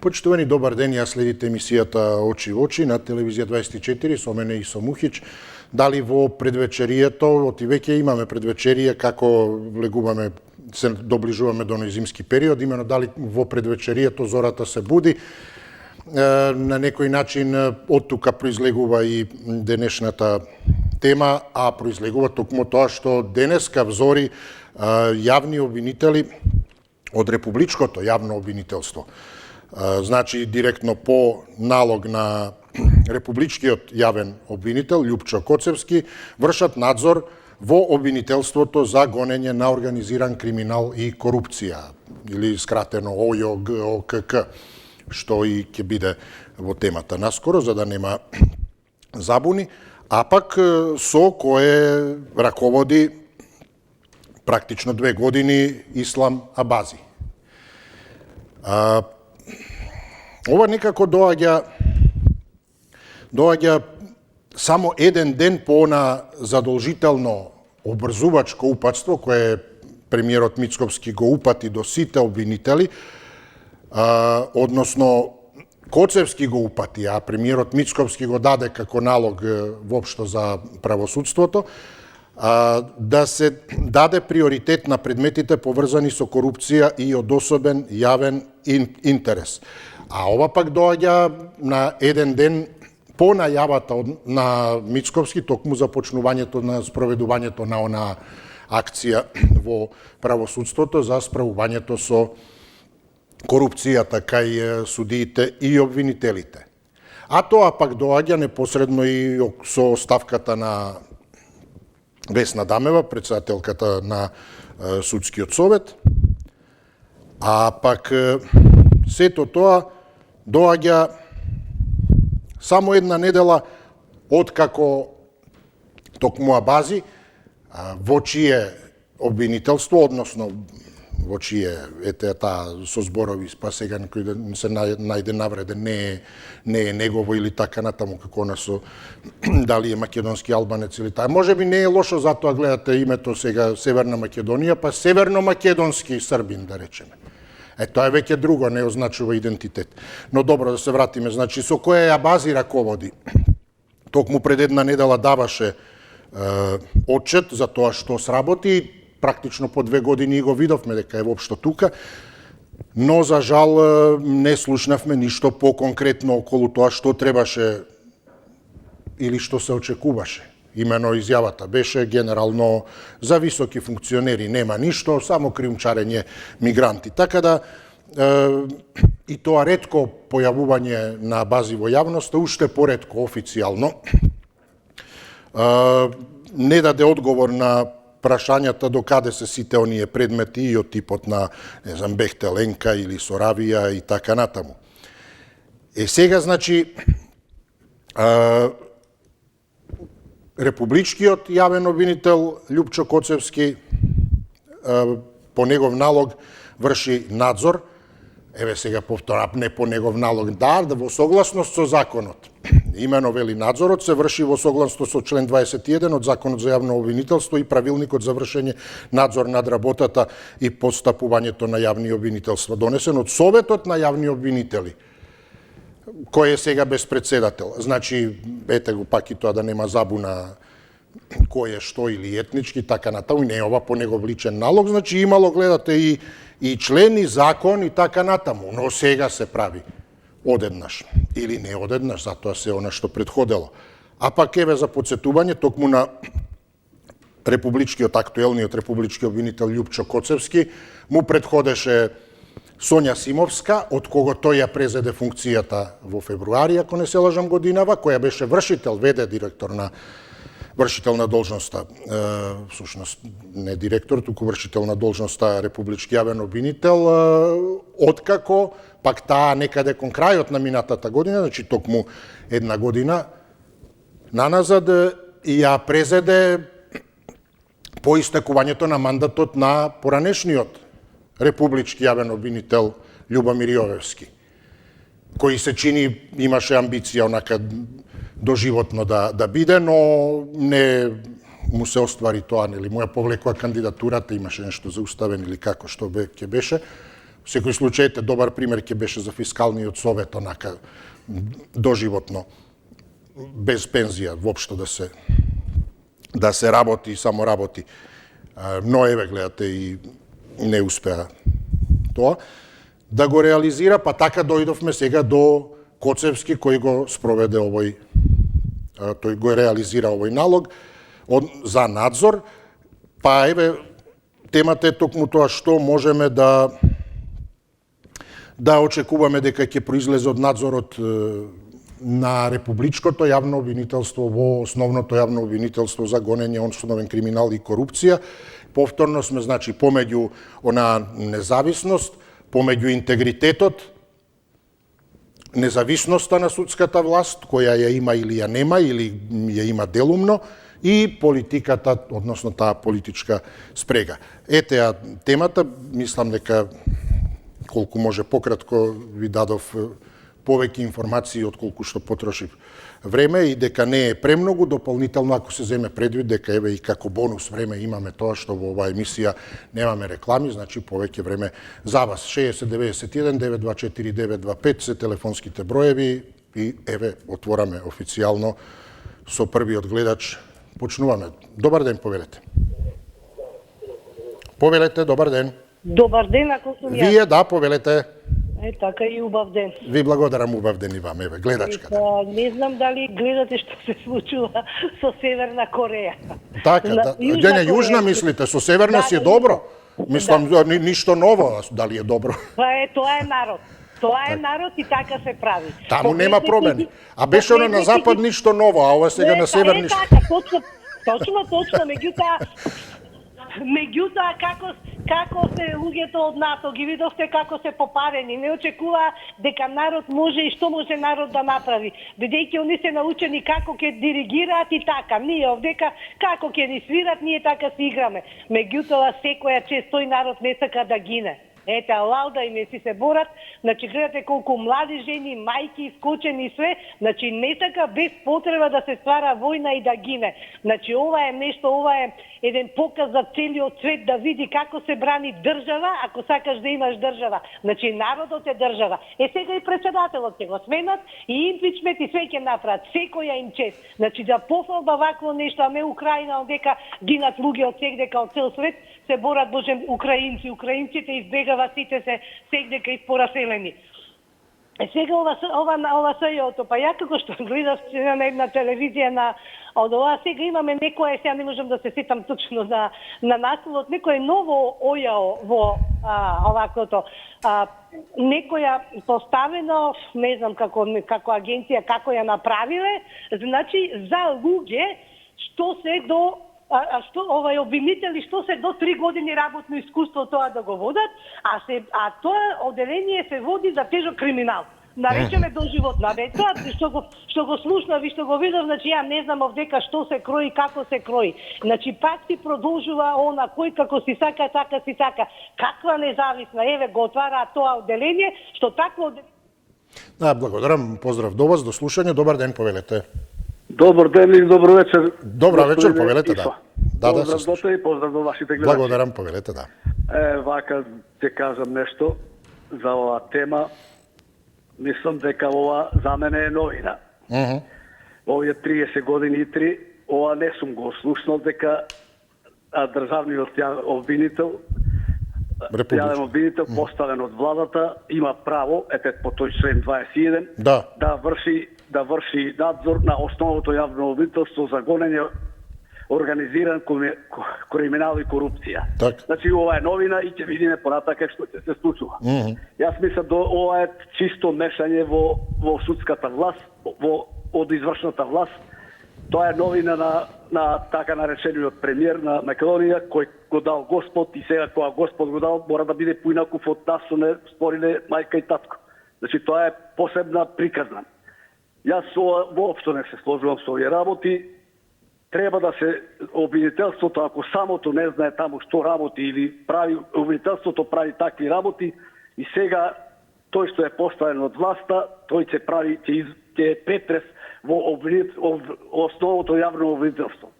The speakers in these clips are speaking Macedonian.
Почитувани, добар ден, ја следите емисијата Очи во очи на телевизија 24 со мене и со Мухич. Дали во предвечерието, оти веќе имаме предвечерие како влегуваме, се доближуваме до зимски период, имено дали во предвечерието зората се буди, на некој начин од тука произлегува и денешната тема, а произлегува токму тоа што денеска взори јавни обвинители од републичкото јавно обвинителство. Значи, директно по налог на републичкиот јавен обвинител, Љупчо Коцевски, вршат надзор во обвинителството за гонење на организиран криминал и корупција, или скратено ОЈО-ГОКК, што и ќе биде во темата наскоро, за да нема забуни, а пак со кое раководи практично 2 години Ислам Абази. Ова некако доаѓа само еден ден по она задолжително обрзувачко упатство кое премиерот Мицковски го упати до сите обвинители, односно Коцевски го упати, а премиерот Мицковски го даде како налог воопшто за правосудството, да се даде приоритет на предметите поврзани со корупција и од особен јавен интерес. А ова пак доаѓа на еден ден по најавата на Мицковски, токму започнувањето на спроведувањето на она акција во правосудството за справувањето со корупцијата кај судиите и обвинителите. А тоа пак доаѓа непосредно и со оставката на Весна Дамева, председателката на Судскиот совет, а пак сето тоа доаѓа само една недела откако токму Абази, во чие обвинителство, односно во чие таа со зборови, па сега некој да се најде навреден, не е негово или така натаму, како она со дали е македонски албанец или таа. Може би не е лошо, затоа гледате името сега Северна Македонија, па северно-македонски србин, да речеме. Тоа е веќе друго, не означува идентитет. Но добро, да се вратиме. Значи, со која Абази раководи, токму пред една недела даваше отчет за тоа што сработи, практично по 2 години го видовме дека е воопшто тука, но за жал не слушнавме ништо по-конкретно околу тоа што требаше или што се очекуваше. Имено изјавата беше генерално за високи функционери нема ништо, само криумчарење мигранти. Така да и тоа ретко појавување на Абази во јавноста, уште поретко официјално, не даде одговор на прашањата до каде се сите оние предмети и од типот на, не знам, Бехтеленка или Соравија и така натаму. Сега, значи, републичкиот јавен обвинител Љупчо Коцевски по негов налог врши надзор, сега повторам, не по негов налог, да во согласност со законот. Имено, вели, надзорот се врши во согласност со член 21 од Законот за јавно обвинителство и правилникот за вршење надзор над работата и постапувањето на јавни обвинителства, донесен од Советот на јавни обвинители, кој е сега без председател. Значи, ете го пак и тоа да нема забуна кој е што или етнички, така натаму, не ова по негов личен налог, значи имало, гледате, и член, и закон, и така натаму, но сега се прави одеднаш, или не одеднаш, затоа се она што предходело. А пак еве за подсетување, токму на актуелниот републички обвинител Љупчо Коцевски, му предходеше Сонја Симовска, од кого тој ја презеде функцијата во февруари, ако не се лажам годинава, која беше вршител, веде директор на вршител на должноста, всушност не директор, туку вршител на должноста републички јавен обвинител, откако пак таа некаде кон крајот на минатата година, значи токму 1 година наназад, ја презеде по истекувањето на мандатот на поранешниот републички јавен обвинител Љубомир Јовевски, кој се чини имаше амбиција онака доживотно да биде, но не му се оствари тоа, нели, му ја повлекува кандидатурата, имаше нешто зауставен или како што ќе беше, секој случај добар пример ќе беше за фискалниот совет, онака доживотно без пензија воопшто да се работи и само работи. Но еве гледате и не успеа тоа да го реализира, па така дојдовме сега до Коцевски кој го спроведе тој го реализира овој налог за надзор. Па еве темата е токму тоа што можеме да очекуваме дека ќе произлезе од надзорот на републичкото јавно обвинителство во основното јавно обвинителство за гонење, основен криминал и корупција. Повторно сме, значи, помеѓу она независност, помеѓу интегритетот, независноста на судската власт, која ја има или ја нема, или ја има делумно, и политиката, односно таа политичка спрега. Ете ја темата, мислам дека колку може пократко ви дадов повеќе информации од колку што потрошив време и дека не е премногу, дополнително ако се земе предвид дека еве и како бонус време имаме тоа што во оваа емисија немаме реклами, значи повеќе време за вас. 6091 924 925 се телефонските броеви и еве отвораме официјално со првиот гледач. Почнуваме. Добар ден, повелете. Повелете, добар ден. Добар ден, ако сум ја. Вие, да, повелете. Така и убав ден. Ви благодарам, убав ден и вам, еве, гледачката. Не знам дали гледате што се случува со Северна Кореја. Така, да. Јужна мислите, со Северна си е добро. Мислам, ништо ново, дали е добро. Тоа е народ. Тоа е народ и така се прави. Таму нема промени. А беше оно на запад ништо ново, а ова сега на север ништо. Така, точно, меѓутоа како се луѓето од НАТО, ги видовте како се попарени, не очекува дека народ може и што може народ да направи, бидејќи они се научени како ќе диригираат и така. Ние овдека како ќе ни свират, ние така си играме. Меѓутоа секоја чест тој народ не сака да гине. Ете, лауда и не си се борат, значи гледате колку млади жени, мајки, искочени и све, значи не така без потреба да се ствара војна и да гине. Значи ова е нешто, ова е еден показ за целиот свет да види како се брани држава, ако сакаш да имаш држава. Значи народот е држава. Сега и председателот ќе го сменат и импичмент и све ќе направат. Секоја им чест. Значи да пофалба вакво нешто, а не Украина, дека гинат луѓе од секдека од цел свет, се борат боже украинци. Украинците избегават сите се секдека испораселени. Сега ова сејото, па ја како што гледав на една телевизија од ова, сега имаме некое, сега не можам да се сетам точно на насловот, некое ново ојао во оваквото, некоја поставено, не знам како агенција, како ја направиле, значи за луѓе што се до обвинители што се до 3 години работно искуство тоа да го водат, а тоа оделение се води за тежок криминал. Наречеме доживотно. Тоа што го слушнав и што го видов, значи ја не знам овдека што се крои, како се крои. Значи пак си продолжува она кој како си сака, така си сака. Каква независна, еве го отвара тоа оделение, што такво оделение. Да, благодарам. Поздрав до вас, до слушање. Добар ден, повелете. Добар ден и добро вечер. Добра вечер, повелете, да. Поздрав до те и поздрав до вашите гледачи. Благодарам, повелете, да. Вака ќе кажам нешто за оваа тема. Мислам дека ова за мене е новина. Овие 30 години и 3, ова не сум го слушнал дека државниот обвинител, јавен обвинител поставен од владата има право, по тој член 21, да врши надзор на основното јавно обвинителство за гонење организиран криминал и корупција. Так. Значи ова е новина и ќе видиме понатака што ќе се случува. Јас мислам да ова е чисто мешање во судската власт, од извршната власт. Тоа е новина на така наречениот премиер на Македонија, кој го дал Господ и сега кога Господ го дал мора да биде поинаков од нас што не спориле мајка и татко. Значи тоа е посебна приказна. Јас воопшто не се сложувам со овие работи. Треба да се обвинителството, ако самото не знае таму што работи или прави, обвинителството прави такви работи и сега тој што е поставен од власта, тој ќе прави, ќе претрес во основното јавно обвинителство.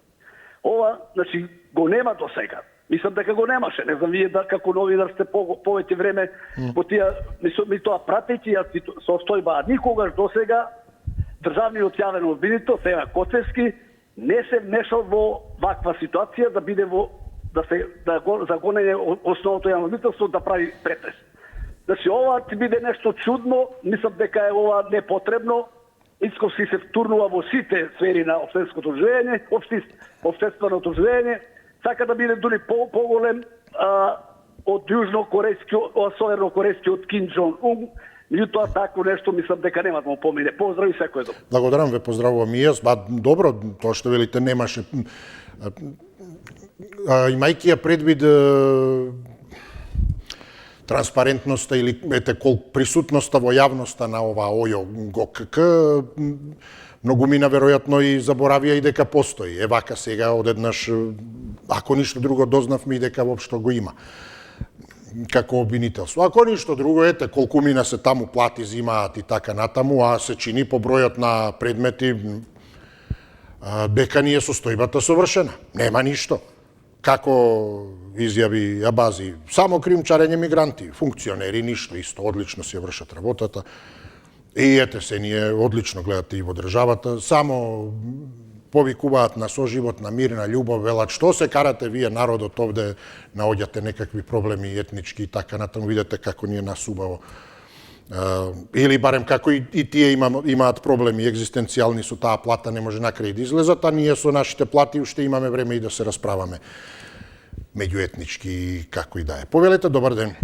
Ова, значи, го нема до сега. Мислам дека го немаше. Не знам вие да како новинар сте повеќе време по тие ми тоа пратејќи јас состојба, а никогаш досега државниот јавен обвинител сега Коцевски не се вмешал во ваква ситуација да биде за гонење основното јавно обвинителство да прави претрес. Значи ова ќе биде нешто чудно, мислам дека е ова непотребно. Ицковски се втурнува во сите сфери на општинското живење, општественото живење, сака да биде дури поголем од северно-корејскиот Ким Џон Ун, меѓутоа тако нешто мислам дека нема да му помине. Поздрави секој дом. Благодарам ве, поздравувам и јас. Добро, тоа што велите немаше. Имајќи ја предвид транспарентноста или присутноста во јавноста на ова ОЈО ГКК, многумина веројатно и заборавија и дека постои. Вака сега одеднаш, ако ништо друго дознавме и дека воопшто го има како обвинителство. Ако ништо друго, колку мина се таму плати зимаат и така натаму, а се чини по бројот на предмети дека ни е состојбата совршена. Нема ништо. Како изјави Абази, само криумчарење мигранти, функционери, ништо, исто, одлично си ја вршат работата. И се ние одлично гледате и во државата, само повикуваат на соживот, на мир, на љубов, велат што се карате вие народот овде, наоѓате некакви проблеми етнички и така натаму, видите како ни е насубаво. Или барем како и тие имаат проблеми екзистенцијални со таа плата, не може накрај да излезат, а ние со нашите плати уште имаме време и да се расправаме меѓуетнички како и да е. Повелете, добар ден.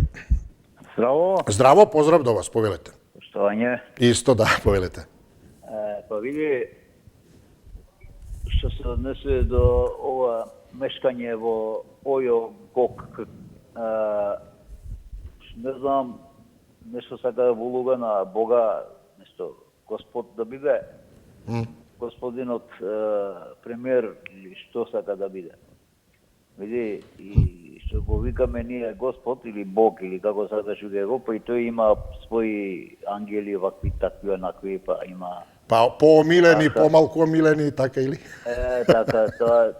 Здраво. Здраво, поздрав до вас, повелете. Поштовање. Исто, да, повелете. Па види, што се однесе до ова мешкање во ОЈО ГКК, не знам, нешто сака во луга на Бога, нешто Господ да биде, господинот премиер, или што сака да биде. Види, и што го викаме ние Господ или Бог, или како сакаш да го, па и тој има своји ангели, вакви, такви, онакви, па има... Па поомилени, помалку омилени, така или? Така, тоа,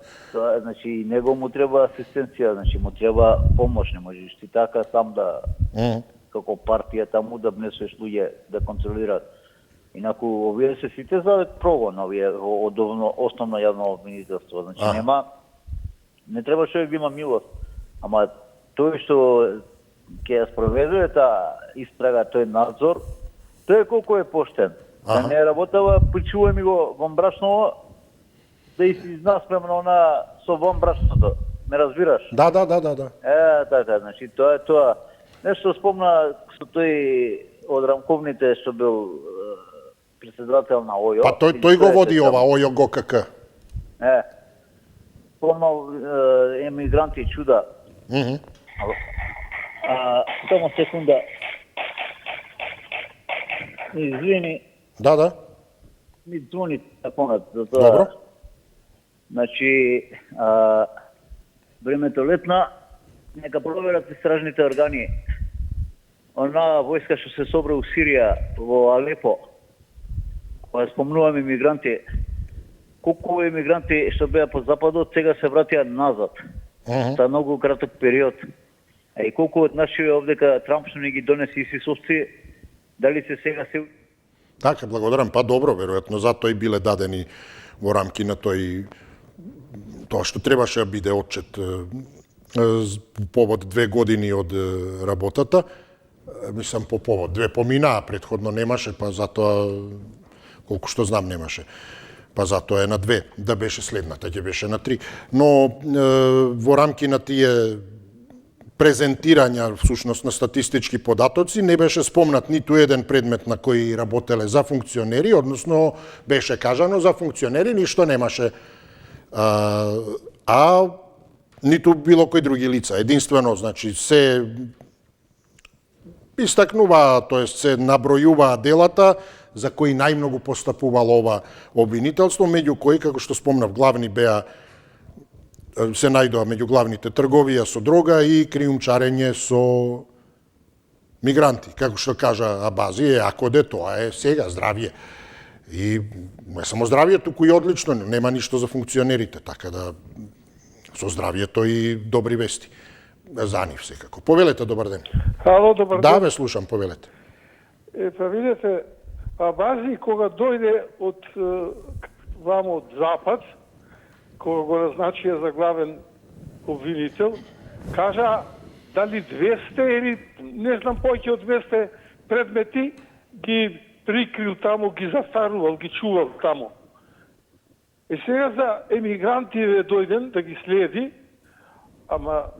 значи, него му треба асистенција, значи, му треба помош, не можеш ти така сам да... како партија таму да внесеш луѓе да контролираат. Инаку овие се сите за прогон, овие од основно јавно обвинителство. Значи не треба човек да има милост, ама тој што ќе ја спроведува таа истрага, тој надзор, тој колку е поштен. Да не работава, причувај ми го во брашново, да изнаспрем на она со во брашното. Ме разбираш? Да. Така, значи тоа е тоа. Нешто спомна со тој од рамковните што бил председател на ОЈО. Па тој го води ова ОЈО ГКК. Спомнал емигранти чуда. Само секунда. Извини. Да. Ми звони телефонот за тоа. Добро. Значи, времето летна, нека проверат истражните органи. Она војска што се собра у Сирија, во Алепо, кога спомнуваме имигранти, колку имигранти што беа по западот, сега се вратија назад. За многу краток период. И колку од нашите овдека Трамп што не ги донеси и си собци, дали се сега се... Така, благодарам. Па добро, веројатно, затоа и биле дадени во рамки на тоа што требаше да биде отчет повод 2 години од работата. Мислам, по повод 2 поминаа, предходно немаше, па затоа, колку што знам, немаше. Па затоа е на 2, да беше следната, ќе беше на 3. Но во рамки на тие презентирања, всушност, на статистички податоци, не беше спомнат ниту еден предмет на кој работеле за функционери, односно беше кажано за функционери, ништо немаше, а ниту било кој други лица. Единствено, значи, се истакнуваа, тоест се набројуваа делата за кои најмногу постапувало ова обвинителство, меѓу кои, како што спомнав, главни беа, се најдоа меѓу главните трговија со дрога и криумчарење со мигранти. Како што кажа Абази, ако де тоа е сега здравје. И не само здравје, туку и одлично, нема ништо за функционерите, така да со здравието и добри вести. За нив секако. Повелете, добар ден. Ало, добар Да, ден. ве слушам, повелете. Па видите, Абази кога дојде од вамо од Запад, кога го назначија за главен обвинител, кажа дали 200 или не знам повеќе од 200 предмети ги прикрил таму, ги застарувал, ги чувал таму. И сега за емигрантиве дојден да ги следи, ама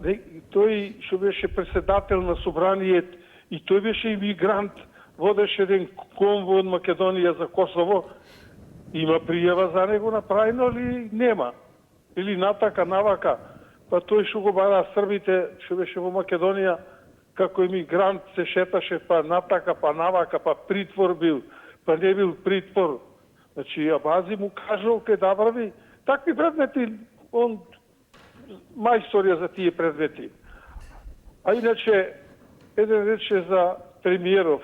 тој што беше председател на собрание и тој беше емигрант, водеше еден конвој од Македонија за Косово, има пријава за него направено или нема? Или натака, навака? Па тој што го бара србите, што беше во Македонија, како емигрант се шеташе, па натака, па навака, па притвор бил, па не бил притвор. Значи, Абази му кажал кај да врви. Такви предмети, он мајстор е за тие предмети. А иначе, еден рече за премиеров,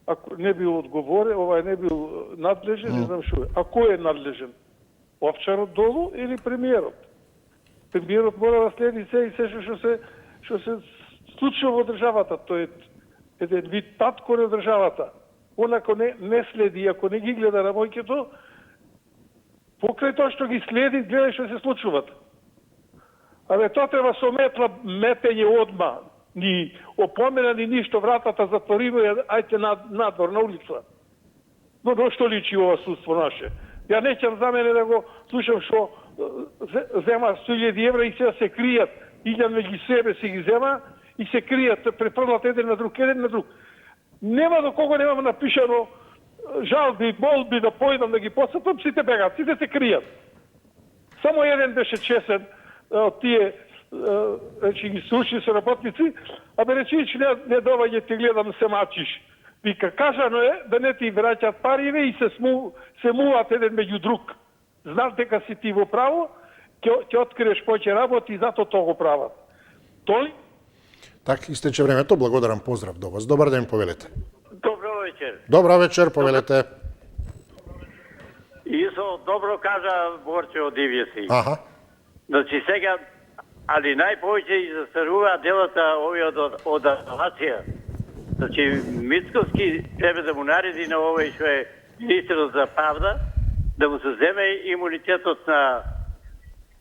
ако не бил одговорен, не бил надлежен, не знам што е. А кој е надлежен? Овчарот долу или премиерот? Премиерот мора да следи се и се што се случува во државата. Тој е еден вид татко на државата. Он ако не следи, ако не ги гледа работите, покрај тоа што ги следи, гледа што се случуваат. Абе, тоа треба со метла метење одма. Ни опомена, ни ништо, вратата затворимо и ајте надвор, на улица. Но што личи ова судство наше? Ја неќам за мене да го слушам што зема 100.000 евра и сега се кријат. Идам меѓу себе си ги зема и се кријат, препрлат еден на друг. Нема до кого немам напишано жалби, молби да појдам да ги посетам, сите бегаат, сите се кријат. Само еден беше чесен од тие речи ги сруши се работници, а бе речи не доваѓа ти гледам се мачиш. Вика, кажано е да не ти враќат париве и се муваат еден меѓу друг. Знам дека си ти во право, ќе откриеш повеќе работи и затоа тоа го прават. Тој? Так, истече времето. Благодарам, поздрав до вас. Добар ден, повелете. Добро вечер. Добра вечер, повелете. Исо добро кажа Борче од Ивјеси. Аха. Значи сега, али најповеќе и застарува делата овие од апелација. Значи Мицковски треба да му нареди на овој што е министерот за правда, да му се земе имунитетот на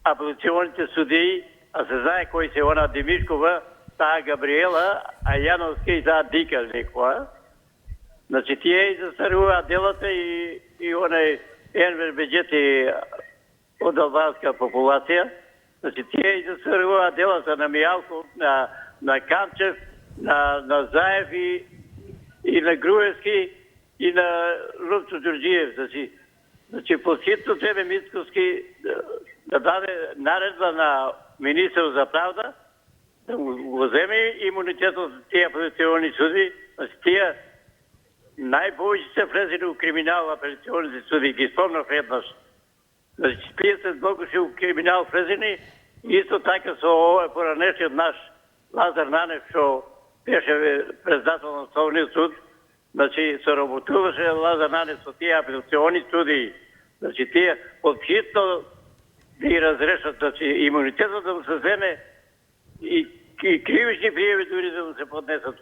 апелационите судии, а се знае кои се она Демишкова, таа Габриела, а Јановска и таа Дика некоја. Значи тие и застаруваат делата и онај Енвер Беџети од албанска популација. Значи тие и застаруваат делата на Мијалков, на Камчев, на Заев и на Груевски и на Лупчо Ѓорѓиев. Значи посхитно треба Мицковски да даде наредба на министерот за правда, да го земе имунитетот за тие апелациони суди. Значи тие најповеќе се влезени у криминал апелационите суди, ги спомнав еднаш. Значи 50 блокуши у криминал влезени, исто така со овој поранешниот наш Лазар Нанев, што беше председател на Основниот суд, значи соработуваше Лазар Нанев со тие апелациони суди. Значи тие подхитно да ги разрешат, значи имунитетот да му се земе и кривични пријави дури да му се поднесат.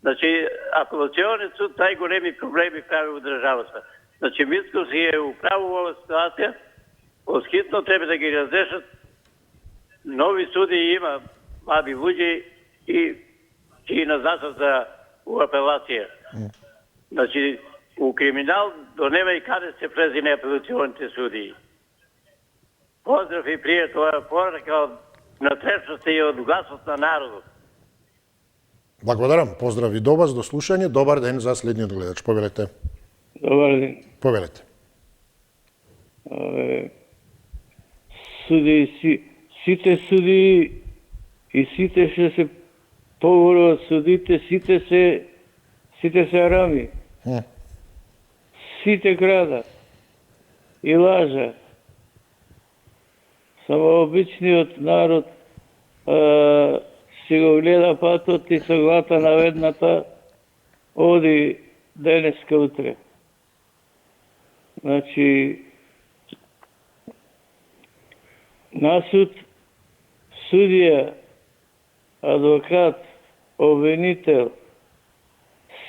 Значи, апелационниот суд најголеми проблеми прави во државата. Значи, Мицковски е управо во оваа ситуација, осхитно треба да ги разрешат. Нови суди има, млади луѓе и ги назначат за апелација. Значи, у криминал до нема и каде се влези на апелационните суди. Поздрав и пријат ова порака на тречноста и од гласот на народот. Благодарам. Поздрав и до вас, до слушање. Добар ден за следниот гледач. Повелете. Добар ден. Повелете. Сите суди и сите што се погоре од судите, сите се арами. Сите крада и лажа. Само обичниот народ си го гледа патот и со глата наведната оди денеска утре. Значи, на суд, судија, адвокат, обвинител,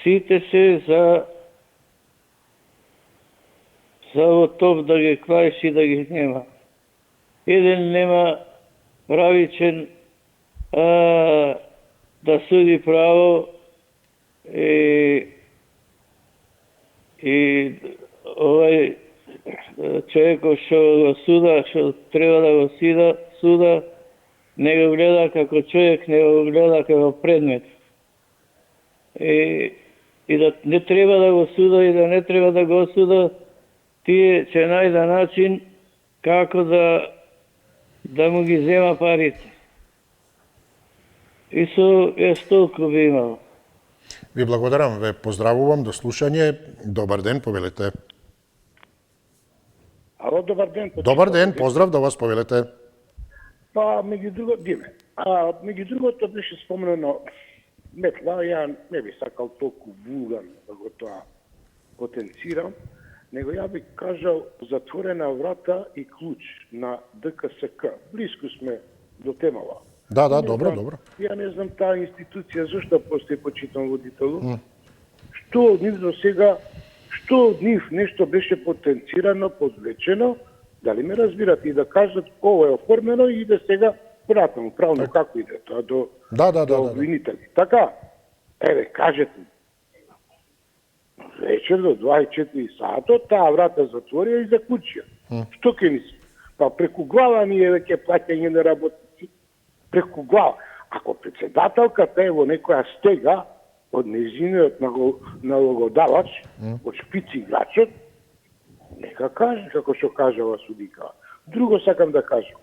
сите се за топ да ги клаиш и да ги нема. Еден нема правичен да суди право и овај човекот што го суда, што треба да го суда, не го гледа како човек, не го гледа како предмет. И да не треба да го суда и да не треба да го суда, тие ќе најда начин како да му ги зема парите. И со толку би имало. Ви благодарам, ве поздравувам, до слушање. Добар ден, повелете. Ало, добар ден. Добар ден, поздрав до вас, повелете. Па, меѓу другото беше спомнено метла, ја не би сакал толку вулгарно да го тоа потенцирам, него ја би кажал затворена врата и клуч на ДКСК. Блиску сме до темава. Да, добро. Ја не знам таа институција зашто постои, почитам водителу. Што од нив до сега, што од нив нешто беше потенцирано, подвлечено, дали ме разбирате, и да кажат ово е оформено и да сега понатаму правно како иде тоа до обвинители. Така, еве, кажете, вечер до 24 сато, таа врата затворија и заклучија. Што ке ни се? Па преку глава ни е веќе плаќање на работници. Преку глава. Ако председателката е во некоја стега од нејзиниот налогодавач, од шпици играчот, нека каже, како што кажава судика. Друго сакам да кажам.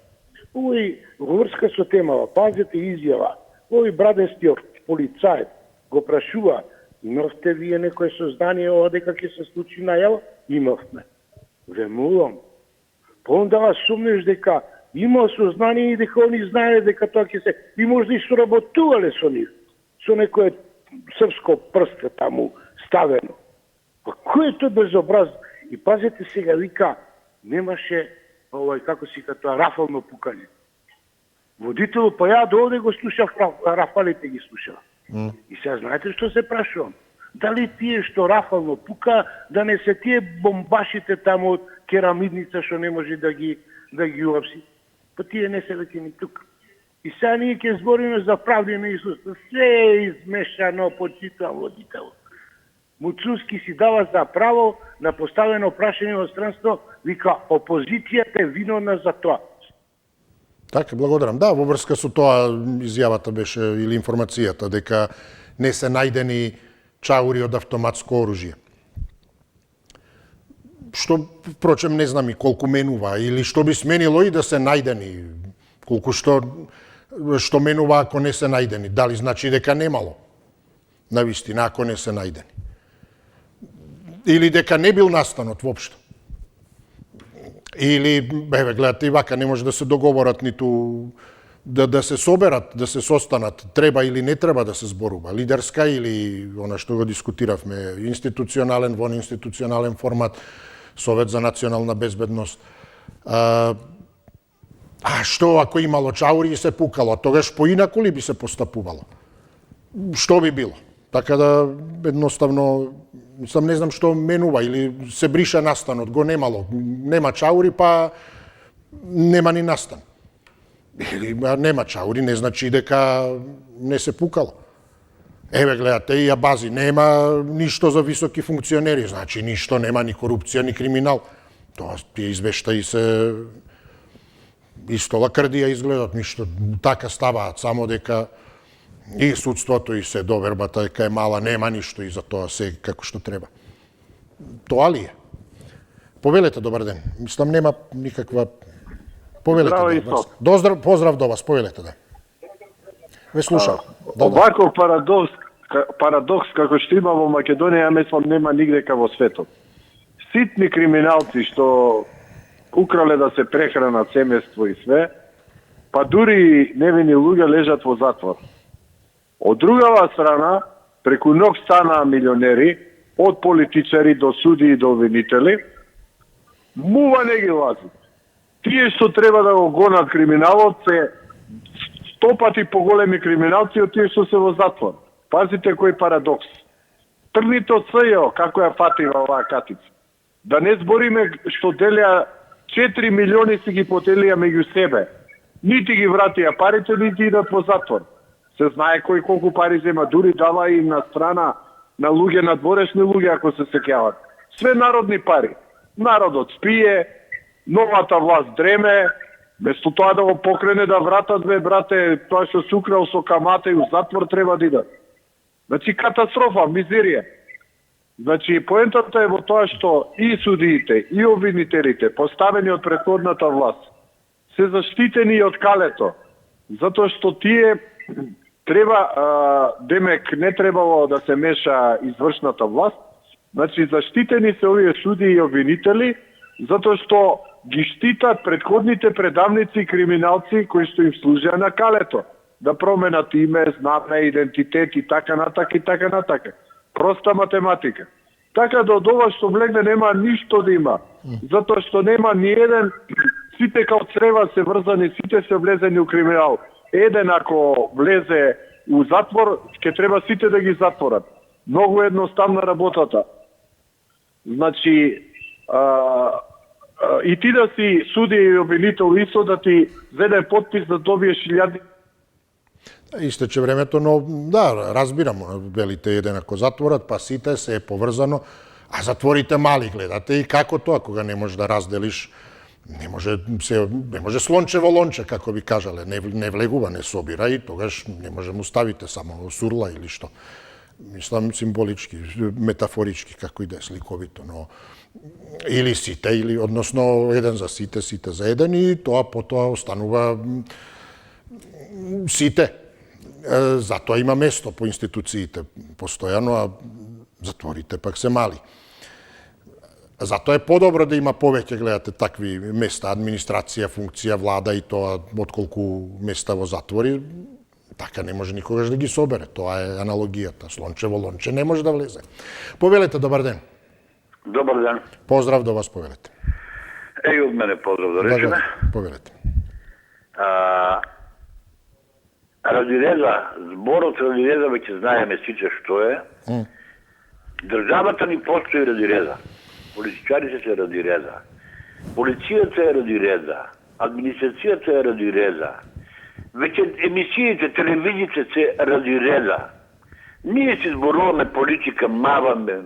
Овој во врска со темава, пазете изјава, овој брадестиот полицајот го прашува, имавте вие некој сознание ова дека ќе се случи најава? Имавме. Ве молам. Па онда вас сумнеш дека има сознание и дека они знаеле дека тоа ќе се... И можда и соработувале со нив. Со некој српско прсте таму ставено. Па кој е тој безобраз? И пазете сега, вика, немаше, како си тоа, рафално пукање. Водителу, па ја до овде го слушав, рафалите ги слушав. И сега знаете што се прашувам? Дали тие што рафално пука, да не се тие бомбашите таму од керамидница што не може да ги уапси? Па тие не се веќе ни тука. И сега ние ќе збориме за правди на Исус. Се е измешано, почитам водител. Муцунски си дава за право на поставено прашање од странство, вика, опозицијата е виновна за тоа. Така, благодарам. Да, во врска со тоа изјавата беше, или информацијата, дека не се најдени чаури од автоматско оружје. Што, впрочем, не знам и колку менува, или што би сменило и да се најдени, колку што менува ако не се најдени. Дали значи дека немало? Навистина, ако не се најдени. Или дека не бил настанот воопшто. Или, еве, гледате, и вака не може да се договорат ниту да се соберат, да се состанат, треба или не треба да се зборува, лидерска или она што го дискутиравме, институционален, вонинституционален формат, Совет за национална безбедност. Што ако имало чаури и се пукало, тогаш поинаку ли би се постапувало? Што би било? Така да, едноставно, не знам што менува, или се бриша настанот, го немало. Нема чаури, па нема ни настан. Или нема чаури, не значи дека не се пукало. Еве, гледате, и бази, нема ништо за високи функционери, значи ништо, нема ни корупција, ни криминал. Тоа тие извештаи се исто лакрдија изгледат, ништо така ставаат, само дека и судството и се довербата дека е мала, нема ништо и за тоа се како што треба. Тоа ли е? Повелете, добар ден. Мислам, нема никаква... Повелете, да. Поздрав до вас, повелете, да. Ве слушам. Оваков парадокс како што има во Македонија, мислам, нема нигде во светот. Ситни криминалци што украле да се прехранат семејство и све, па дури невини луѓе лежат во затвор. Од другава страна, преку ног станаа милионери, од политичари до суди и до обвинители, мува не ги лазат. Тие што треба да го гонат криминалот се 100 пати поголеми криминалци од тие што се во затвор. Пазите кој парадокс. Трните од СЈО, како ја фатива оваа катица. Да не збориме што делеа 4 милиони си ги поделија меѓу себе. Нити ги вратија парите, нити идат во затвор. Се знае кој колку пари зема, дури дава и на страна на луѓе, на дворешни луѓе, ако се сеќават. Све народни пари. Народот спие, новата власт дреме, место тоа да го покрене да вратат, брате, тоа што се украл со камата и у затвор треба да идат. Значи, катастрофа, мизерија. Значи, поентата е во тоа што и судиите, и обвинителите, поставени од претходната власт, се заштитени од калето, затоа што тие треба, демек, не требало да се меша извршната власт, значи, заштитени се овие судии и обвинители, затоа што ги штитат претходните предавници и криминалци кои што им служеа на калето, да променат име, знаме, идентитет и така натака и така натака. Проста математика. Така да од ова што влегне нема ништо да има, затоа што нема ни еден, сите као црева се врзани, сите се влезени у криминал. Еден ако влезе у затвор, ќе треба сите да ги затворат. Многу едноставна работата. Значи, и ти да си судија и обвинител исто да ти зеде подпис да добиеш илјади. Истече времето, но да, разбирам, велите еден ако затворат, па сите се е поврзано, а затворите мали гледате и како тоа, кога не можеш да разделиш, не може слонче во лонче, како би кажале, не влегува, не собира и тогаш не може му ставите само сурла или што. Мислам символички, метафорички, како и да е сликовито, но или сите, или односно еден за сите, сите за еден и тоа потоа останува сите. Затоа има место по институциите постојано, а затворите пак се мали. Затоа е подобро да има повеќе, гледате, такви места, администрација, функција, влада и тоа, отколку места во затвори, така не може никогаш да ги собере. Тоа е аналогијата. Слонче во лонче не може да влезе. Повелете, добар ден. Добар ден. Поздрав до вас, повелете. И од мене поздрав да речеме. Повелете. Радиреза, зборот радиреза веќе знаеме сите што е. Државата ни постои радиреза. Политичарите се радиреза. Полицијата е радиреза. Администрацијата е радиреза. Веќе емисиите, телевизиите се радиреза. Ние си зборуваме политика, маваме,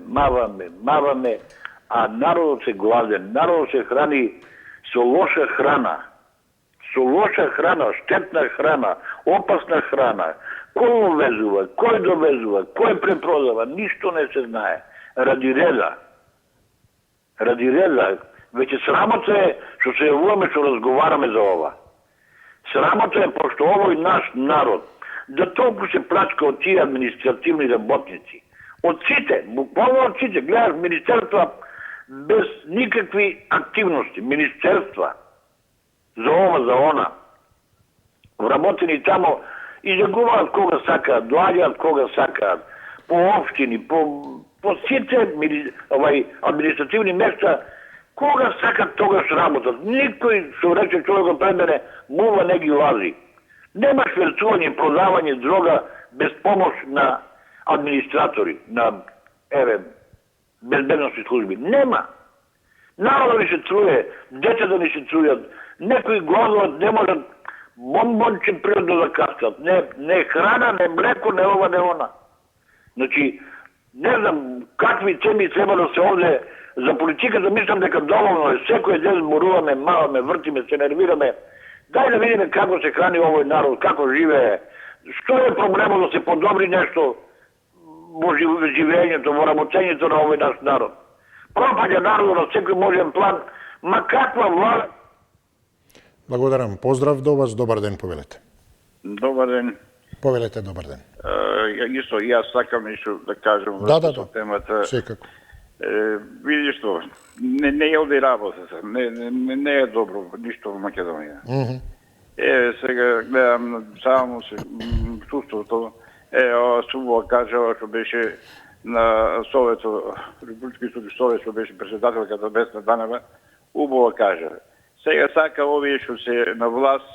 а народот се гладен. Народот се храни со лоша храна. Со лоша храна, штетна храна, опасна храна. Кој увезува, кој довезува, кој препродава, ништо не се знае. Радиреза. Радиреза. Веќе срамота е што се јавуваме, што разговараме за ова. Срамота е пошто овој наш народ да толку се плачка од тие административни работници. Од сите, буквално од сите, гледаш министерства без никакви активности, министерства за ова, за она. Вработени тамо изјагуваат кога сакаат, доаѓаат кога сакаат, по општини, по сите административни места, кога сакат тогаш работат. Никој, што рече човекот пред мене, мува не ги лази. Нема шверцување, продавање дрога без помош на администратори, на безбедносни служби. Нема. Народа ни се труе, децата ни се трујат, некои гладуват, не можат бомбонче природно да каскат. Не храна, не млеко, не ова, не она. Значи, не знам какви теми треба да се овде за политиката, мислам дека доволно е. Секој ден зборуваме, маваме, вртиме, се нервираме. Дај да видиме како се храни овој народ, како живее. Што е проблемот да се подобри нешто во живењето, во работењето на овој наш народ. Пропаѓа народот на секој можен план, ма каква власт. Благодарам. Поздрав до вас. Добар ден, повелете. Добар ден. Повелете, добар ден. Исто, јас сакам нешто да кажам во темата. Секако. Види што, не е оди работата, не е добро ништо во Македонија. Сега гледам само чувството, Субова кажала што беше на Советот, Републички суд Совет, што беше председателката Бесна Данева, убаво кажа. Сега сака овие што се на власт,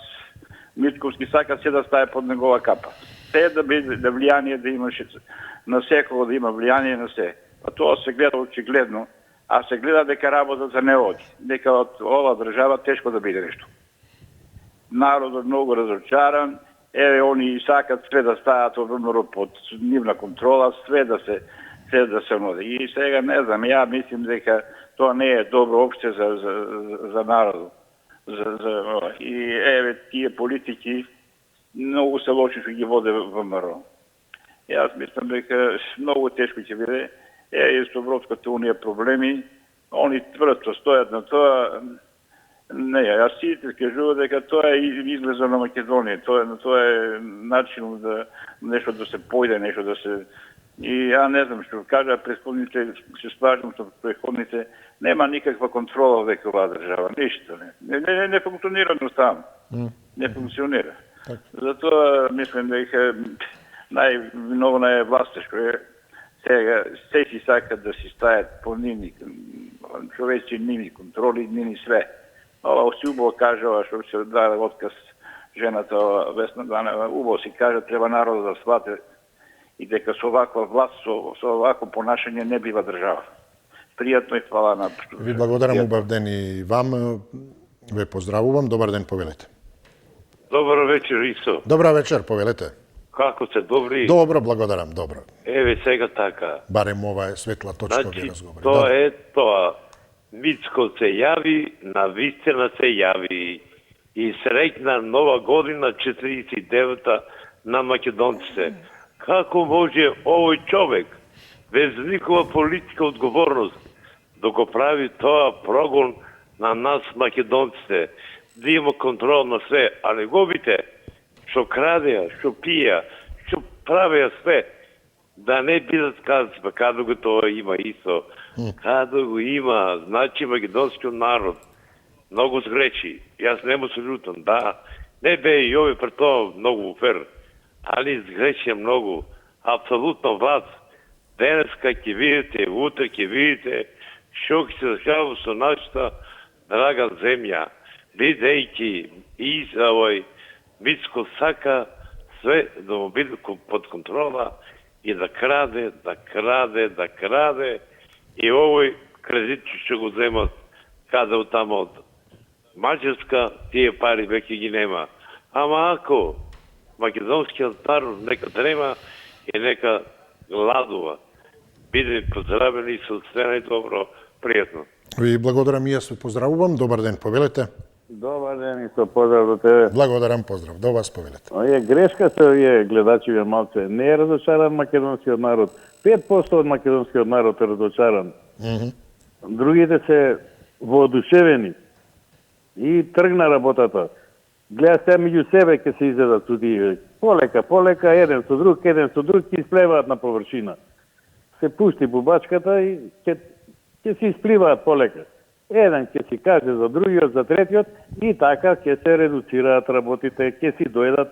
Митковски сака се да стае под негова капа. Се да биде да влијание да имаше на секој, да има влијание на се. А тоа се гледа очигледно, а се гледа дека работата не оди. Дека од ова држава тешко да биде нешто. Народот многу разочаран, еве они сакат све да стават од ВМРО под нивна контрола, све да се оноди. И сега не знам, ја мислим дека тоа не е добро опште за народот. И еве тие политики многу се лоши што ги воде ВМРО. Јас мислам дека многу тешко ќе биде. И со Европската унија проблеми, они тврдо стојат на тоа. Не, јас сите кажува дека тоа е излезо на Македонија. Тоа е начин да нешто да се појде, нешто да се. И ја не знам што кажа претходните, се слажам со претходните, нема никаква контрола веќе оваа држава, ништо не. Не функционира едноставно. Не функционира. Затоа мислам дека највиновна е власта што е сега се си сакат да си стајат по нивни човечки нивни контроли, нивни све. Ова си убаво кажа, што се даде отказ жената Весна Данева, убаво си кажа, треба народот да свате и дека со оваква власт, со овакво понашање не бива држава. Пријатно и фала на... Ви благодарам, убав ден и вам. Ве поздравувам. Добар ден, повелете. Добар вечер, Исо. Добра вечер, повелете. Како се, добри? Добро, благодарам, добро. Еве сега така. Барем ова е светла точка ви разговори. Тоа е тоа. Мицко се јави, на вистина се јави. И среќна нова година 49-та на македонците. Како може овој човек, без никаква политичка одговорност, да го прави тоа прогон на нас македонците, да има контрол на све, а неговите што крадеа, што пија, што правеа све, да не бидат казва, каде го тоа има Исо, каде го има, значи македонскиот народ многу сгречи. Јас не му се љутам, да, не бе и овој пред тоа многу фер, али сгречи многу, апсолутно власт. Денеска ќе видите, утре ќе видите што ќе се дешава со нашата драга земја, бидејќи и овој Мицко сака све да му биде под контрола и да краде, и овој кредит што го земат каде од тамо од Маđarска, тие пари веќе ги нема. Ама ако македонскиот народ нека дрема и нека гладува, биде поздравени со све најдобро, пријатно. Ви благодарам и јас ви поздравувам. Добар ден, повелете. Добар ден и со поздрав до тебе. Благодарам, поздрав. До вас, повелете. Овие грешка се овие гледачиве малце. Не е разочаран македонскиот народ. 5% од македонскиот народ е разочаран. Другите се воодушевени. И тргна работата. Гледа се меѓу себе ќе се изедат судии. Полека, еден со друг, ќе исплеваат на површина. Се пушти бубачката и ќе се испливаат полека. Еден ќе си каже за другиот, за третиот и така ќе се редуцираат работите, ќе си дојдат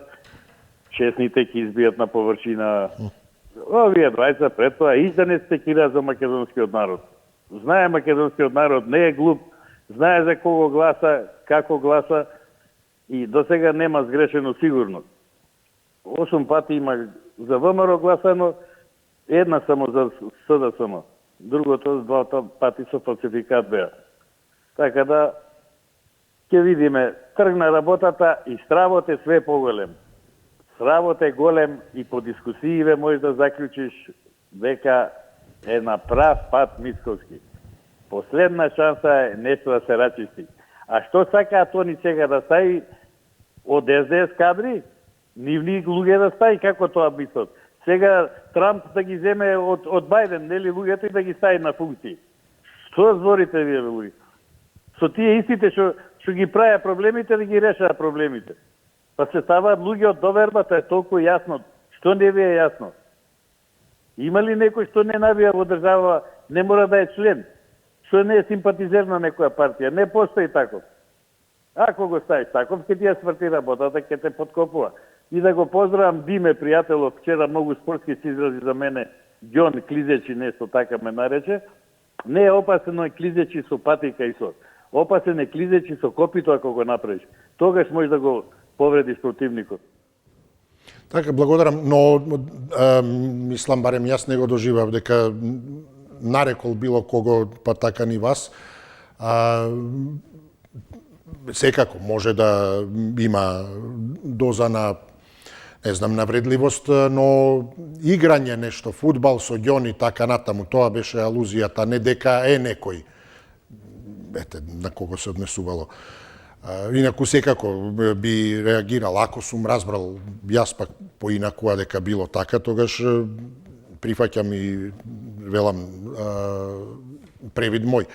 честните, ќе избијат на површина. Овие двајца пред тоа и да не стекира за македонскиот народ. Знае македонскиот народ, не е глуп, знае за кого гласа, како гласа и до сега нема сгрешено сигурно. 8 пати има за ВМРО гласано, една само за СДСМ. Другото 2 пати со фалсификат беа. Така да ќе видиме, тргна работата и стравот е све поголем. Стравот е голем и по дискусииве можеш да заклучиш дека е на прав пат Мицковски. Последна шанса е нешто да се рачисти. А што сакаат они сега да стаи од СДС кадри? Нивни луѓе да стаи, како тоа мислат? Сега Трамп да ги земе од Бајден, нели луѓето и да ги стави на функции. Што зборите вие, луѓе? Со тие истите што ги правеа проблемите, да ги решаа проблемите. Па се ставаат луѓе од довербата, е толку јасно. Што не ви е јасно? Има ли некој што не навија во држава, не мора да е член? Што не е симпатизер на некоја партија? Не постои таков. Ако го ставиш таков, ќе ти ја сврти работата, ќе те подкопува. И да го поздравам Диме, пријателов, вчера многу спортски се изрази за мене, Ѓон Клизечи, нешто така ме нарече. Не е опасно клизечи со патика и со. Опасен е клизечи со копито ако го направиш. Тогаш можеш да го повредиш противникот. Така, благодарам, но мислам, барем јас не го доживав, дека нарекол било кого, па така ни вас. Секако, може да има доза на, не знам, навредливост, но играње нешто, фудбал со ѓони, така натаму, тоа беше алузијата, не дека е некој, на кого се однесувало. Инаку секако би реагирал, ако сум разбрал јас пак поинакува дека било така, тогаш прифаќам и велам превид мој.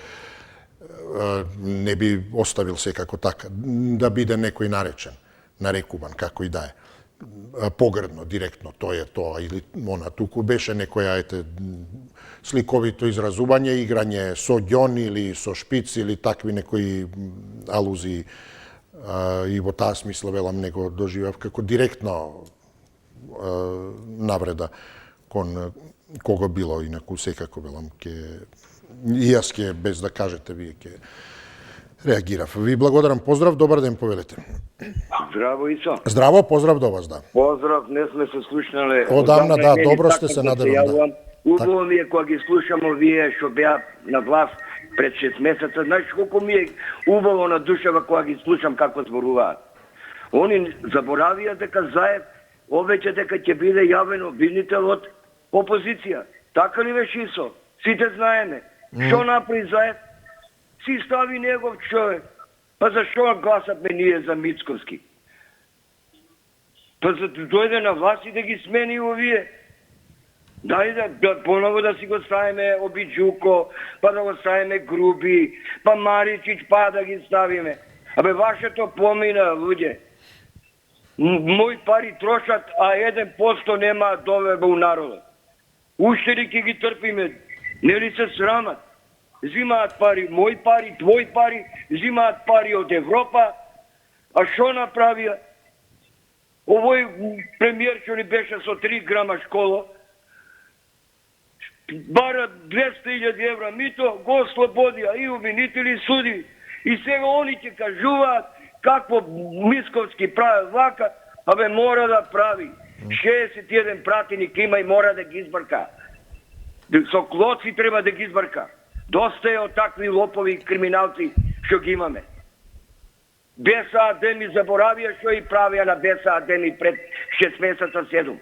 Не би оставил секако така, да биде некој наречен, нарекуван, како и да е. Погрдно, директно, тој е тоа или она, туку беше некоја, сликовито изразување, играње со ѓон или со шпиц или такви некои алузии. И во таа смисла, велам, него доживав како директно навреда кон кого било, инаку секако, велам, и јас ке, без да кажете, вие ке реагирав. Ви благодарам, поздрав, добар ден, повелете. Здраво, Ицо. Здраво, поздрав до вас, да. Поздрав, не сме се слушнале. Одамна, да, добро сте се надевам, да. Убаво ми е кога ги слушамо вие што беа на власт пред 6 месеца. Знаеш колку ми е убаво на душава кога ги слушам како зборуваат. Они заборавија дека Заев обеќе дека ќе биде јавен обвинител од опозиција. Така ли беше, Исо? Сите знаеме. Што направи Заев? Си стави негов човек. Па зашто гласатме ние за Мицковски? Па за да дојде на власт и да ги смени овие. Дај да поново да си го ставиме Обиджуко, па да го ставиме Груби, па Маричич, па да ги ставиме. Абе, вашето помина, луѓе. Мои пари трошат, а 1% нема доверба у народот. Уште ли ќе ги трпиме? Нели се срамат? Зимаат пари, мои пари, твои пари, зимаат пари од Европа. А што направија? Овој премиер што ни беше со 3 грама школа, бара 200.000 евра мито, го ослободија и обвинители и суди. И сега они ќе кажуваат какво Мицковски прави вака, абе мора да прави. 61 пратеник има и мора да ги избрка. Со клоци треба да ги избрка. Доста е од такви лопови и криминалци што ги имаме. Беса Адеми заборавија што и правија на Беса Адеми пред 6 месеца 7.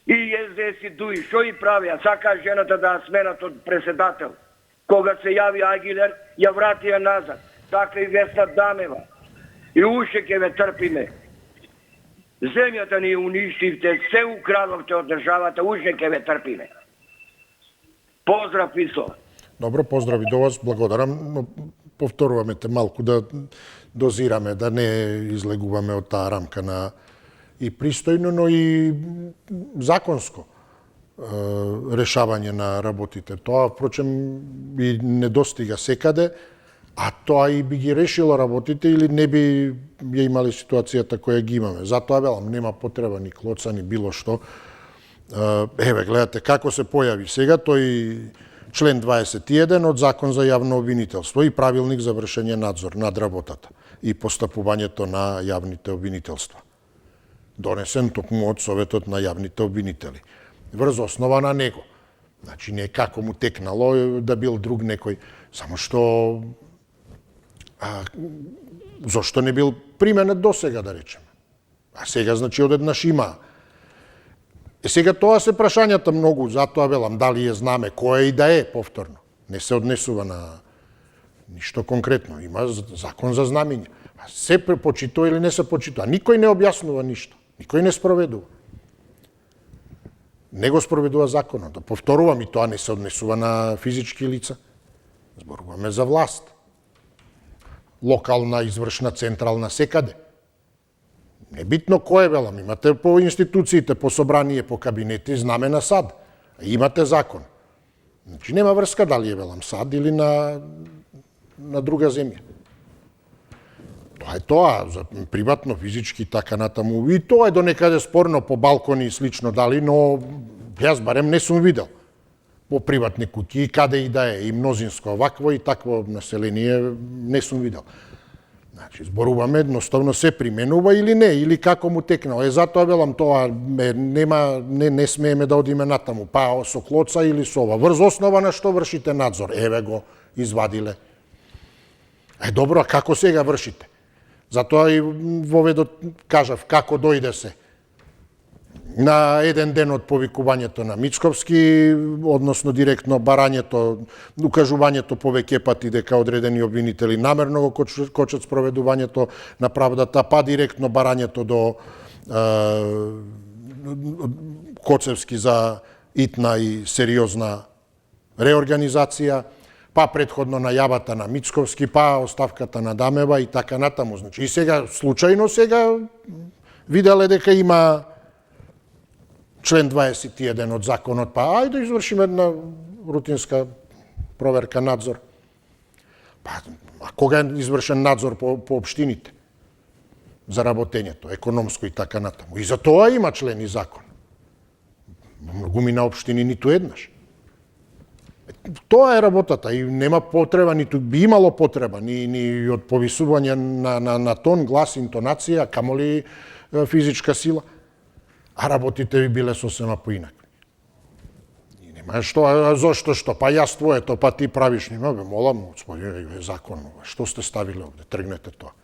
И СДС и ДУИ, што и правија? Сака жената да сменат од председател. Кога се јави Агилер, ја вратија назад. Така и Весна Дамева. И уште ќе ве трпиме. Земјата ни уништивте, се украдовте од државата, уште ќе ве трпиме. Поздрав, Исо. Добро, поздрави до вас, благодарам, но повторуваме те малку да дозираме, да не излегуваме од таа рамка на и пристојно, но и законско решавање на работите. Тоа, впрочем, и не достига секаде, а тоа и би ги решило работите или не би ја имали ситуацијата која ги имаме. Затоа, велам, нема потреба ни клоца, ни било што. Еве, гледате како се појави сега тој член 21 од Закон за јавно обвинителство и правилник за вршење надзор над работата и постапувањето на јавните обвинителства. Донесен токму од Советот на јавните обвинители. Врз основа на него. Значи, не како му текнало да бил друг некој, само што зошто не бил применет до сега, да речеме. А сега, значи, одеднаш има. Сега тоа се прашањата многу, затоа велам, дали ја знаме која и да е повторно. Не се однесува на ништо конкретно. Има закон за знамења. А се почитува или не се почитува. Никој не објаснува ништо. Никој не спроведува. Не го спроведува законот. Да повторувам, и тоа не се однесува на физички лица. Зборуваме за власт. Локална, извршна, централна, секаде. Небитно кој, велам, имате по институциите, по собрание, по кабинети, знаме на САД. Имате закон. Значи, нема врска дали е, велам, САД или на друга земја. Тоа е тоа, за приватно, физички, така натаму. И тоа е до некаде спорно по балкони и слично дали, но јас барем не сум видел. во приватни куќи и каде и да е, и мнозинско вакво и такво население не сум видел. Значи, зборуваме едноставно се применува или не, или како му текнало. Затоа велам тоа не смееме да одиме натаму, па со клоца или со ова. Врз основа на што вршите надзор? Еве го, извадиле. Добро, а како сега вршите? Затоа и воведот кажав, како дојде се. На еден ден од повикувањето на Мицковски, односно директно барањето, укажувањето повеќе пати дека одредени обвинители намерно го кочат спроведувањето на правдата, па директно барањето до Коцевски за итна и сериозна реорганизација, па предходно најавата на Мицковски, па оставката на Дамева и така натаму. Значи, и сега, случајно сега, виделе дека има член 21 од законот, па ајде да извршиме една рутинска проверка, надзор. Па, а кога е извршен надзор по општините? За работењето, економско и така натаму. И за тоа има член и закон. Многумина општини ниту еднаш. Тоа е работата и нема потреба, ниту би имало потреба, ни од повисување на тон, глас, интонација, камоли физичка сила. А работите би биле сосема поинакви. И нема зошто што? Па јас твоето, па ти правиш. Нема, молам, господине, закон, што сте ставиле овде, тргнете тоа.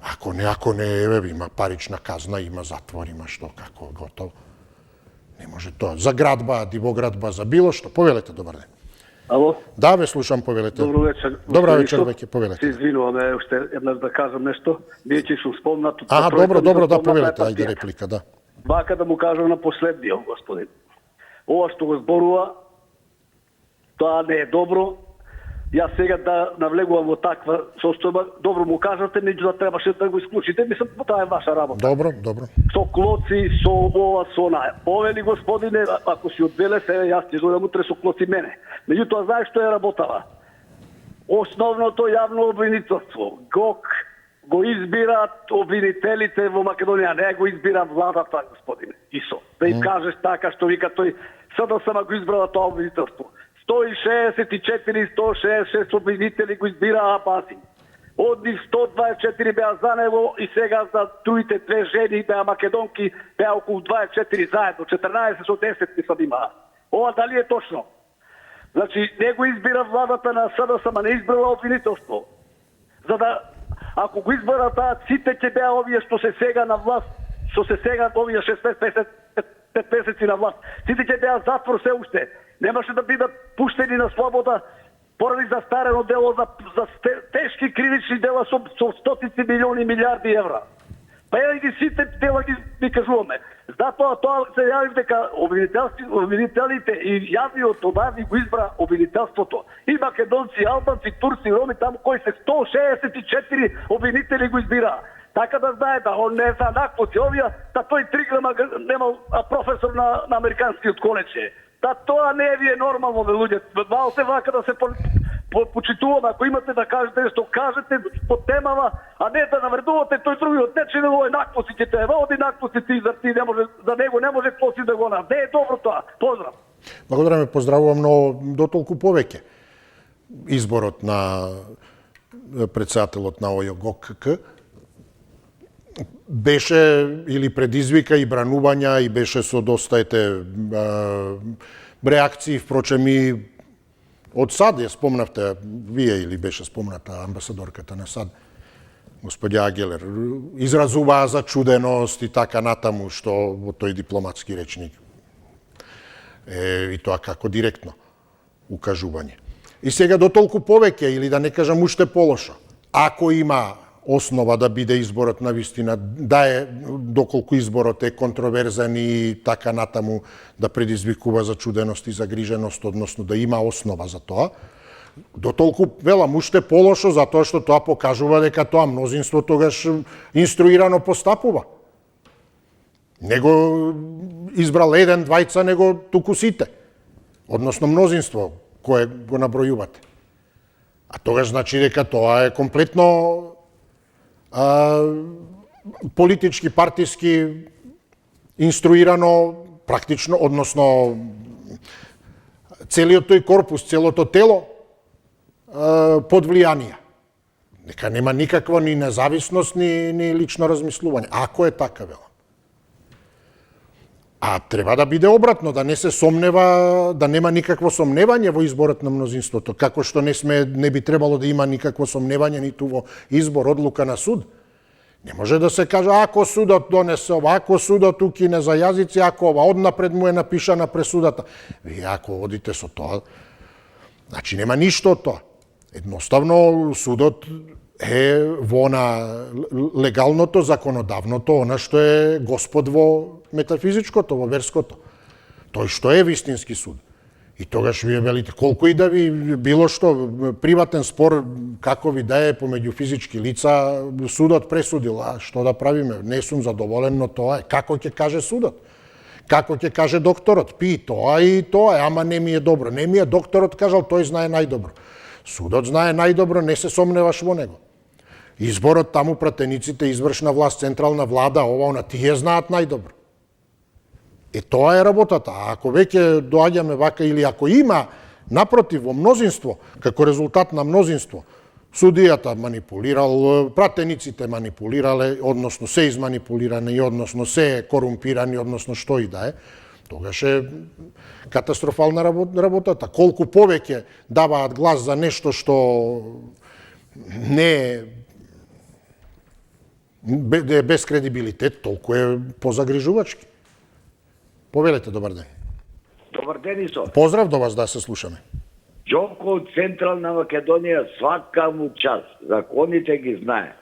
Ако не, еве, има парична казна, има затвор, има што, како, готово. Не може тоа. За градба, дивоградба, за било што. Повелете, добар ден. Ало? Да, ве слушам, повелете. Добро вечер. Добра вечер, веќе, повелете. Се извинуваме, уште еднаш да кажам нешто. Биеќе сум спомнат. Добро, да, повелете, ајде реплика, да. Вака да му кажам на последниот, господин. Ова што го зборува, тоа не е добро. Јас сега да навлегувам во таква состојба, добро му кажате, меѓутоа требаше да го исклучите, мислам, тоа е ваша работа. Добро. Со клоци, со ова, со онаа. Повели господине, ако си одвеле се, јас ќе дојдам утре со клоци мене. Меѓутоа, знаеш што е работава? Основното јавно обвинителство, ГОК, го избираат обвинителите во Македонија, не го избира владата, господине. ИСО. Да им кажеш така што вика тој, СДСМ го избрала тоа обвинителство. 164, 166 обвинители го избираа Апаси. Од нив 124 беа за него и сега за другите две жени беа македонки, беа околу 24 заедно, 14 со 10 мислам имаа. Ова дали е точно? Значи, не го избира владата на СДСМ, не избрала обвинителство. За да, ако го избира таа, сите ќе беа овие што се сега на власт, што се сега овие 6-5 месеци на власт. Сите ќе беа затвор се уште. Немаше да бидат пуштени на слобода поради застарено дело за тешки кривични дела со стотици милиони милиарди евра. Па ја ги сите дела ги кажуваме. Затоа тоа се јави дека обвинителите и јавниот одавни го избра обвинителството. И македонци, албанци, турци, роми, таму кои се 164 обвинители го избираа. Така да знае да он не за наквоци овија, да тој 3 грама немал професор на американскиот коледж е. Да тоа не е вие нормално, бе, луѓе. Мало се вака да се почитуваме. Ако имате да кажете нешто, кажете по темава, а не да навредувате тој другиот. Не че него е наквоци ќе те води наквоци ти не може, за него не може клоци да го на. Не е добро тоа. Поздрав. Благодарам, ме поздравувам, но дотолку повеќе. Изборот на председателот на ОЈ-ГОКК беше или предизвика и бранувања и беше со доста реакции, впрочем и од САД ја спомнавте вие или беше спомната амбасадорката на САД, господја Агелер, изразуваа зачуденост и така натаму, што во тој дипломатски речник и тоа како директно укажување. И сега дотолку повеќе, или да не кажам уште полошо, ако има основа да биде изборот на вистина, да е, доколку изборот е контроверзен и така натаму, да предизвикува зачуденост и загриженост, односно да има основа за тоа, дотолку, велам, уште полошо, затоа што тоа покажува дека тоа мнозинство тогаш инструирано постапува. Не го избрал еден, двајца, него туку сите. Односно мнозинство кое го набројувате. А тогаш значи дека тоа е комплетно политички, партиски инструирано, практично, односно целиот тој корпус, целото тело под влијанија. Нека нема никаква ни независност, ни лично размислување. Ако е така, велам. А треба да биде обратно, да не се сомнева, да нема никакво сомневање во изборот на мнозинството, како што не би требало да има никакво сомневање ниту во избор, одлука на суд. Не може да се каже, ако судот донесе ова, ако судот укине за јазици, ако ова, однапред му е напишана пресудата. Вие ако одите со тоа, значи нема ништо од тоа. Едноставно, судот е во легалното, законодавното, она што е Господ во метафизичкото, во верското. Тој што е вистински суд. И тогаш вие велите, колку и да ви било што приватен спор, како ви да е помеѓу физички лица, судот пресудил, а што да правиме? Не сум задоволен, но тоа е. Како ќе каже судот? Како ќе каже докторот? Пи тоа и тоа е, ама не ми е добро. Не ми е докторот кажал, тој знае најдобро. Судот знае најдобро, не се сомневаш во него. Изборот таму, пратениците, извршна власт, централна влада, ова, она, тие знаат најдобро. Тоа е работата. А ако веќе доаѓаме вака, или ако има, напротив, во мнозинство, како резултат на мнозинство, судијата манипулирал, пратениците манипулирале, односно се изманипулирани, односно се корумпирани, односно што и да е, тогаш е катастрофална работата. Колку повеќе даваат глас за нешто што не е без кредибилитет, толку е позагрижувачки. Повелете, добар ден. Добар ден, Исо. Поздрав до вас, да се слушаме. Джонко од Централна Македонија, свака му час. Законите ги знае.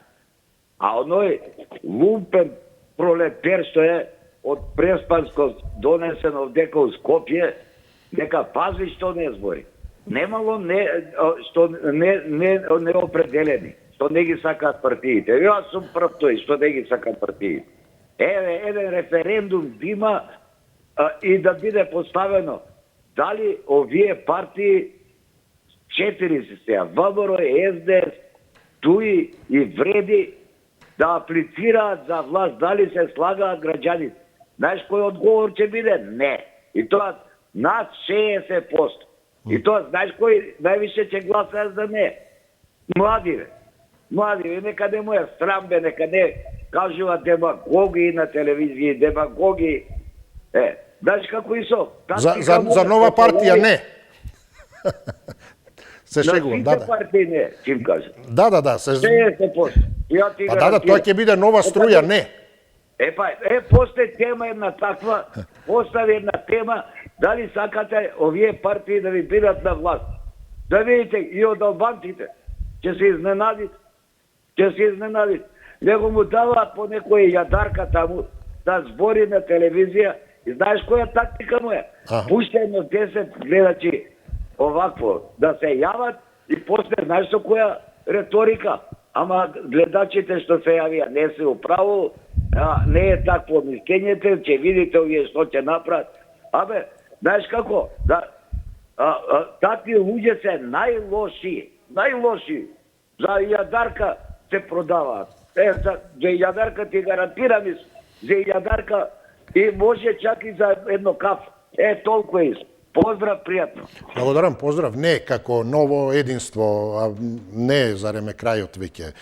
А оној лумпен пролетер што е од Преспанско донесен овдека у Скопје, нека пази што не збори. Немало што не определени, што не ги сакаат партиите. Јас сум прв тој што не ги сакаат партиите. Еден референдум има и да биде поставено дали овие партии 4 се сега, ВМРО, СДС, ТУИ и Вреди да аплицираат за власт, дали се слагаат граѓаните. Знаеш кој одговор ќе биде? Не. И тоа над 60%. И тоа, знаеш кој највише ќе гласаат за не? Младиве. Младиве, нека не му е срам, бе, нека не кажува демагоги на телевизија, демагоги. Знаеш како Исо? За нова партија не. Се шегувам, да. На сите партии не, ќе кажа. Да. 60%. Да, тоа ќе биде нова струја, не. После тема една таква, постави една тема, дали сакате овие партии да ви бидат на власт. Да видите и од албанците, ќе се изненадите. Него му даваат по некоја јадарка таму, да збори на телевизија. И знаеш која тактика му е? Пуште едно 10 гледачи овакво, да се јават и после, знаеш со која реторика? Ама гледачите што се јавија не се управо, не е такво мислењето, ќе видите овие што ќе направат. Абе, знаеш како? Такви луѓе се најлоши. За јадарка се продаваат. За јадарка ти гарантирам, за јадарка и може чак и за едно кафе. Толку е. Поздрав, пријатно. Благодарам, поздрав. Не како ново единство, а не за реме крајот веќе.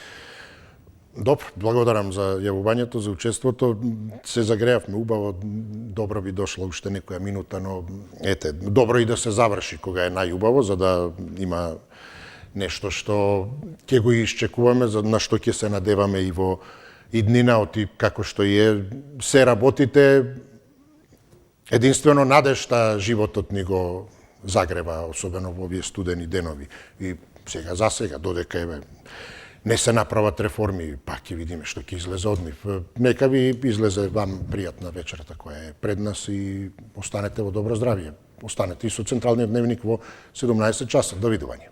Добро, благодарам за јавувањето, за учеството. Се загреавме убаво, добро би дошла уште некоја минута, но ете, добро и да се заврши кога е најубаво, за да има нешто што ќе го исчекуваме, на што ќе се надеваме и во иднина, како што и е, се работите, единствено надежта животот ни го загрева, особено во овие студени денови. И за сега, додека не се направат реформи, пак ќе видиме што ќе излезе од нив. Нека ви излезе вам пријатна вечерта која е пред нас и останете во добро здравје. Останете и со Централниот дневник во 17 часот. Довидување.